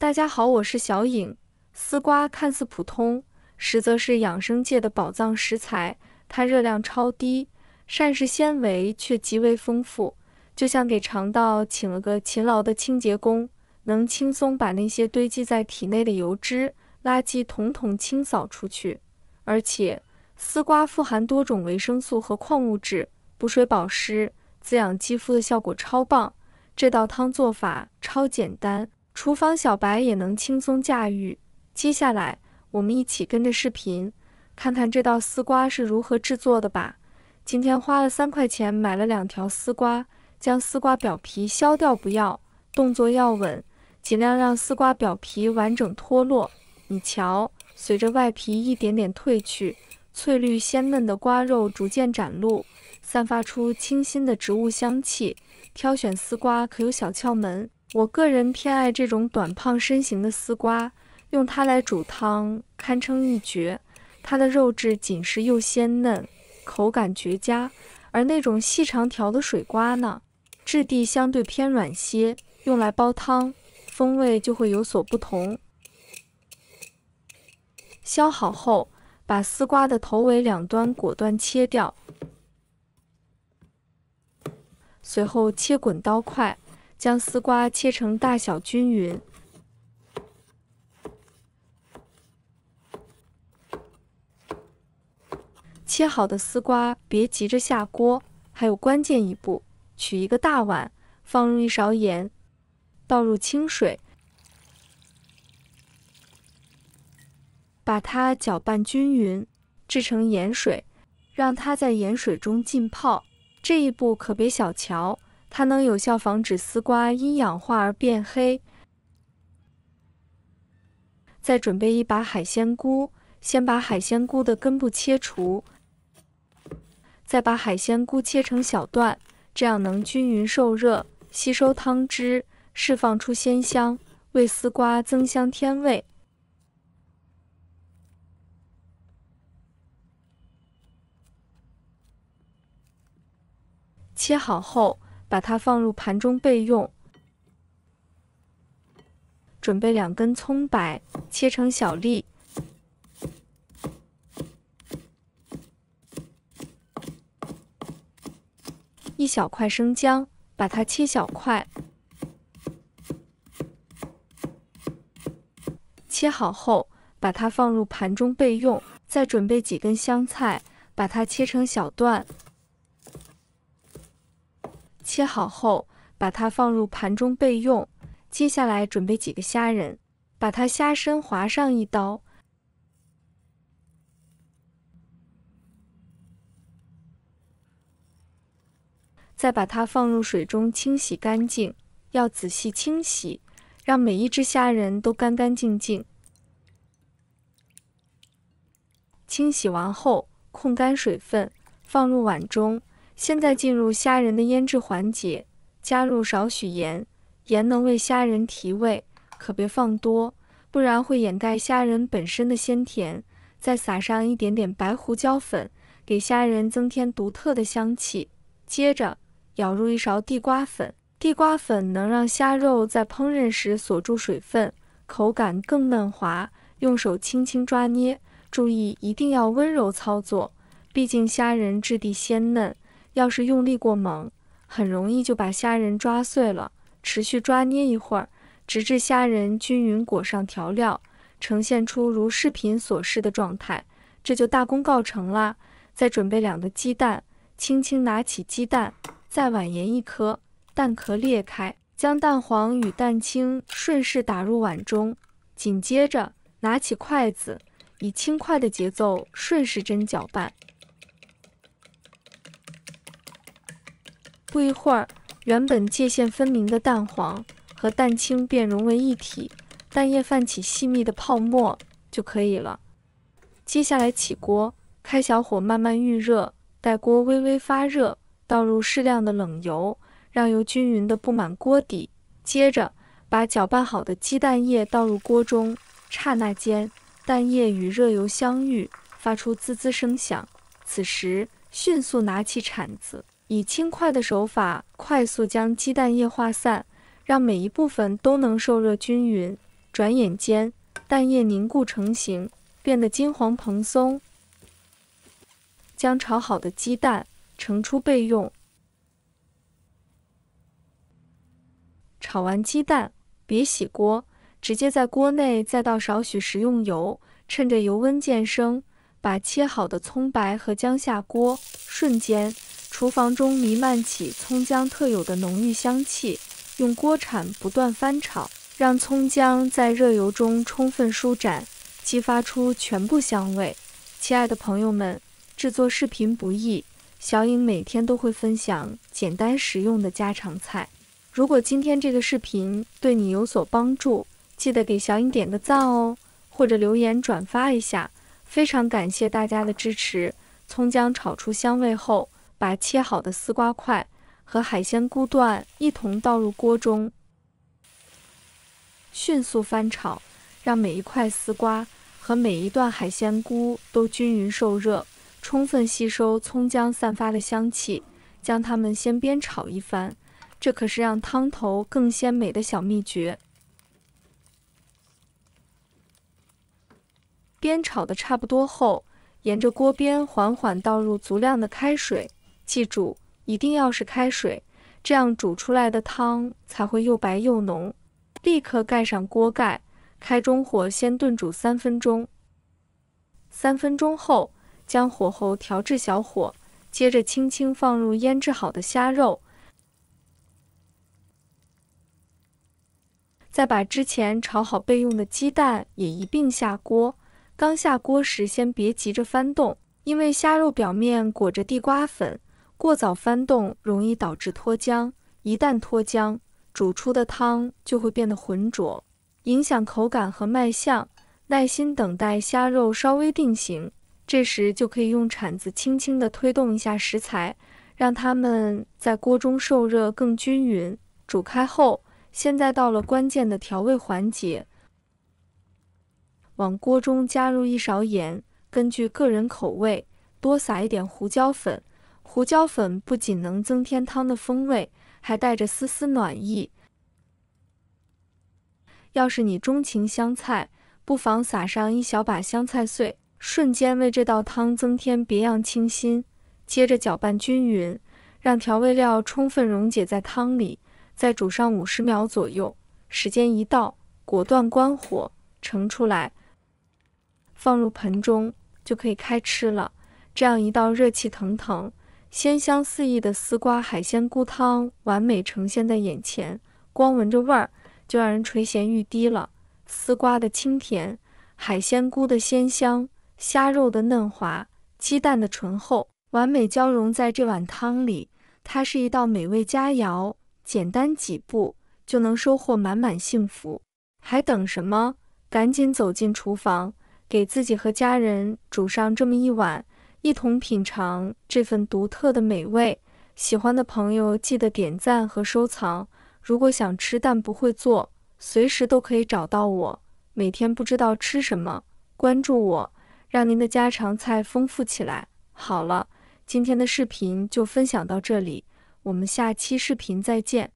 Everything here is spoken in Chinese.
大家好，我是小颖。丝瓜看似普通，实则是养生界的宝藏食材。它热量超低，膳食纤维却极为丰富，就像给肠道请了个勤劳的清洁工，能轻松把那些堆积在体内的油脂、垃圾统统清扫出去。而且，丝瓜富含多种维生素和矿物质，补水保湿、滋养肌肤的效果超棒。这道汤做法超简单，厨房小白也能轻松驾驭。接下来，我们一起跟着视频，看看这道丝瓜是如何制作的吧。今天花了3块钱买了2条丝瓜，将丝瓜表皮削掉不要，动作要稳，尽量让丝瓜表皮完整脱落。你瞧，随着外皮一点点褪去，翠绿鲜嫩的瓜肉逐渐展露，散发出清新的植物香气。挑选丝瓜可有小窍门，我个人偏爱这种短胖身形的丝瓜，用它来煮汤堪称一绝。它的肉质紧实又鲜嫩，口感绝佳。而那种细长条的水瓜呢，质地相对偏软些，用来煲汤，风味就会有所不同。削好后，把丝瓜的头尾两端果断切掉，随后切滚刀块，将丝瓜切成大小均匀。切好的丝瓜别急着下锅，还有关键一步，取一个大碗，放入1勺盐，倒入清水，把它搅拌均匀，制成盐水，让它在盐水中浸泡。这一步可别小瞧，它能有效防止丝瓜因氧化而变黑。再准备一把海鲜菇，先把海鲜菇的根部切除，再把海鲜菇切成小段，这样能均匀受热，吸收汤汁，释放出鲜香，为丝瓜增香添味。切好后，把它放入盘中备用。准备2根葱白，切成小粒。1小块生姜，把它切小块。切好后，把它放入盘中备用。再准备几根香菜，把它切成小段。切好后，把它放入盘中备用。接下来准备几个虾仁，把它虾身划上1刀，再把它放入水中清洗干净，要仔细清洗，让每一只虾仁都干干净净。清洗完后，控干水分，放入碗中。现在进入虾仁的腌制环节，加入少许盐，盐能为虾仁提味，可别放多，不然会掩盖虾仁本身的鲜甜。再撒上一点点白胡椒粉，给虾仁增添独特的香气。接着舀入1勺地瓜粉，地瓜粉能让虾肉在烹饪时锁住水分，口感更嫩滑。用手轻轻抓捏，注意一定要温柔操作，毕竟虾仁质地鲜嫩，要是用力过猛，很容易就把虾仁抓碎了。持续抓捏一会儿，直至虾仁均匀裹上调料，呈现出如视频所示的状态，这就大功告成啦。再准备2个鸡蛋，轻轻拿起鸡蛋，再崴盐1颗，蛋壳裂开，将蛋黄与蛋清顺势打入碗中。紧接着拿起筷子，以轻快的节奏顺时针搅拌。不一会儿，原本界限分明的蛋黄和蛋清便融为一体，蛋液泛起细密的泡沫就可以了。接下来起锅，开小火慢慢预热，待锅微微发热，倒入适量的冷油，让油均匀地布满锅底。接着把搅拌好的鸡蛋液倒入锅中，刹那间蛋液与热油相遇，发出滋滋声响。此时迅速拿起铲子，以轻快的手法快速将鸡蛋液化散，让每一部分都能受热均匀。转眼间，蛋液凝固成型，变得金黄蓬松。将炒好的鸡蛋盛出备用。炒完鸡蛋，别洗锅，直接在锅内再倒少许食用油，趁着油温渐升，把切好的葱白和姜下锅，瞬间，厨房中弥漫起葱姜特有的浓郁香气。用锅铲不断翻炒，让葱姜在热油中充分舒展，激发出全部香味。亲爱的朋友们，制作视频不易，小颖每天都会分享简单实用的家常菜。如果今天这个视频对你有所帮助，记得给小颖点个赞哦，或者留言转发一下。非常感谢大家的支持。葱姜炒出香味后，把切好的丝瓜块和海鲜菇段一同倒入锅中，迅速翻炒，让每一块丝瓜和每一段海鲜菇都均匀受热，充分吸收葱姜散发的香气。将它们先煸炒一番，这可是让汤头更鲜美的小秘诀。煸炒的差不多后，沿着锅边缓缓倒入足量的开水，记住，一定要是开水，这样煮出来的汤才会又白又浓。立刻盖上锅盖，开中火先炖煮3分钟。3分钟后，将火候调至小火，接着轻轻放入腌制好的虾肉，再把之前炒好备用的鸡蛋也一并下锅。刚下锅时先别急着翻动，因为虾肉表面裹着地瓜粉，过早翻动容易导致脱浆，一旦脱浆，煮出的汤就会变得浑浊，影响口感和卖相。耐心等待虾肉稍微定型，这时就可以用铲子轻轻地推动一下食材，让它们在锅中受热更均匀。煮开后，现在到了关键的调味环节，往锅中加入1勺盐，根据个人口味，多撒一点胡椒粉。胡椒粉不仅能增添汤的风味，还带着丝丝暖意。要是你钟情香菜，不妨撒上1小把香菜碎，瞬间为这道汤增添别样清新。接着搅拌均匀，让调味料充分溶解在汤里，再煮上50秒左右。时间一到，果断关火，盛出来，放入盆中，就可以开吃了。这样一道热气腾腾、鲜香四溢的丝瓜海鲜菇汤完美呈现在眼前，光闻着味儿就让人垂涎欲滴了。丝瓜的清甜，海鲜菇的鲜香，虾肉的嫩滑，鸡蛋的醇厚，完美交融在这碗汤里。它是一道美味佳肴，简单几步就能收获满满幸福。还等什么？赶紧走进厨房，给自己和家人煮上这么一碗，一同品尝这份独特的美味。喜欢的朋友记得点赞和收藏。如果想吃但不会做，随时都可以找到我。每天不知道吃什么，关注我，让您的家常菜丰富起来。好了，今天的视频就分享到这里，我们下期视频再见。